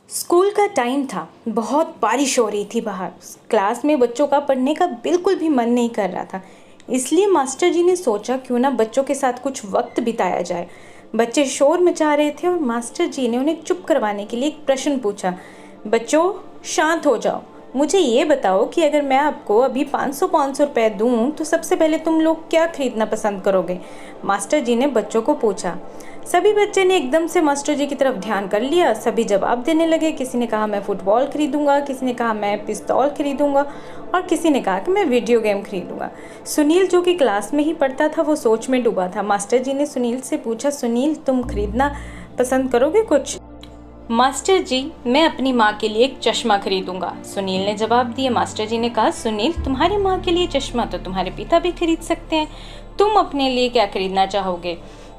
School का time था। बहुत बारिश हो रही थी बाहर। क्लास में बच्चों का पढ़ने का बिल्कुल भी मन नहीं कर रहा था। इसलिए मास्टर जी ने सोचा क्यों ना बच्चों के साथ कुछ वक्त बिताया जाए। बच्चे शोर मचा रहे थे और मास्टर जी ने उन्हें चुप करवाने के लिए एक प्रश्न पूछा। बच्चों, शांत हो जाओ। मुझे ये बताओ कि अगर मैं आपको अभी 500 रुपए दूँ तो सबसे पहले तुम लोग क्या खरीदना पसंद करोगे? मास्टर जी ने बच्चों को पूछा। सभी बच्चे ने एकदम से मास्टर जी की तरफ ध्यान कर लिया। सभी जवाब देने लगे। किसी ने कहा मैं फुटबॉल खरीदूंगा, किसी ने कहा मैं पिस्तौल खरीदूंगा और किसी ने कहा कि मैं वीडियो गेम खरीदूंगा। सुनील, जो कि क्लास में ही पढ़ता था, वो सोच में डूबा था। मास्टर जी ने सुनील से पूछा, सुनील, तुम खरीदना पसंद करोगे कुछ? मास्टर जी, मैं अपनी माँ के लिए एक चश्मा खरीदूंगा, सुनील ने जवाब दिया। मास्टर जी ने कहा, सुनील, तुम्हारी माँ के लिए चश्मा तो तुम्हारे पिता भी खरीद सकते हैं, तुम अपने लिए क्या खरीदना चाहोगे?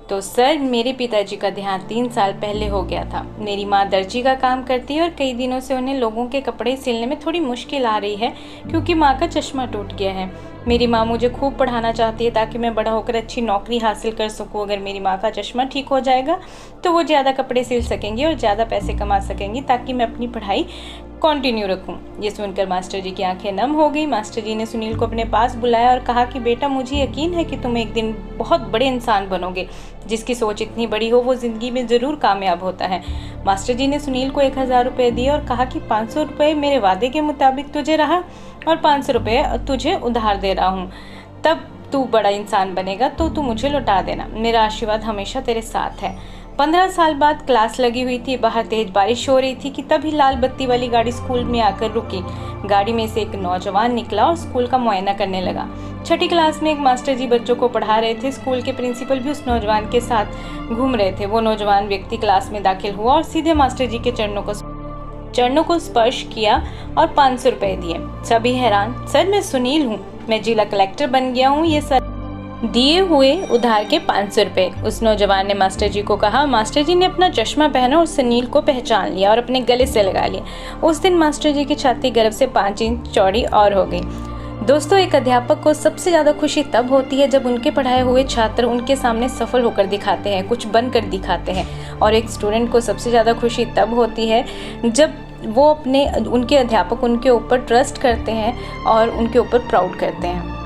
तो सर, मेरे पिताजी का देहांत 3 साल पहले हो गया था। मेरी माँ दर्जी का काम करती है और कई दिनों से उन्हें लोगों के कपड़े सिलने में थोड़ी मुश्किल आ रही है क्योंकि माँ का चश्मा टूट गया है। मेरी माँ मुझे खूब पढ़ाना चाहती है ताकि मैं बड़ा होकर अच्छी नौकरी हासिल कर सकूं। अगर मेरी माँ का चश्मा ठीक हो जाएगा तो वो ज़्यादा कपड़े सिल सकेंगी और ज़्यादा पैसे कमा सकेंगी ताकि मैं अपनी पढ़ाई कंटिन्यू रखूं। ये सुनकर मास्टर जी की आंखें नम हो गई। मास्टर जी ने सुनील को अपने पास बुलाया और कहा कि बेटा, मुझे यकीन है कि तुम एक दिन बहुत बड़े इंसान बनोगे। जिसकी सोच इतनी बड़ी हो वो ज़िंदगी में ज़रूर कामयाब होता है। मास्टर जी ने सुनील को 1000 रुपये दिए और कहा कि 500 रुपये मेरे वादे के मुताबिक तुझे रहा और 500 रुपये तुझे उधार दे रहा हूँ। तब तू बड़ा इंसान बनेगा तो तू मुझे लौटा देना। मेरा आशीर्वाद हमेशा तेरे साथ है। 15 साल बाद क्लास लगी हुई थी। बाहर तेज बारिश हो रही थी कि तभी लाल बत्ती वाली गाड़ी स्कूल में आकर रुकी। गाड़ी में से एक नौजवान निकला और स्कूल का मुआयना करने लगा। छठी क्लास में एक मास्टर जी बच्चों को पढ़ा रहे थे। स्कूल के प्रिंसिपल भी उस नौजवान के साथ घूम रहे थे। वो नौजवान व्यक्ति क्लास में दाखिल हुआ और सीधे मास्टर जी के चरणों को स्पर्श किया और 500 रुपए दिए। सभी हैरान। सर, मैं सुनील हूँ, मैं जिला कलेक्टर बन गया हूँ, ये सर दिए हुए उधार के 500 रुपए, उस नौजवान ने मास्टर जी को कहा। मास्टर जी ने अपना चश्मा पहना और सुनील को पहचान लिया और अपने गले से लगा लिया। उस दिन मास्टर जी की छाती गर्व से 5 इंच चौड़ी और हो गई। दोस्तों, एक अध्यापक को सबसे ज़्यादा खुशी तब होती है जब उनके पढ़ाए हुए छात्र उनके सामने सफल होकर दिखाते हैं, कुछ बनकर दिखाते हैं। और एक स्टूडेंट को सबसे ज़्यादा खुशी तब होती है जब वो उनके अध्यापक उनके ऊपर ट्रस्ट करते हैं और उनके ऊपर प्राउड करते हैं।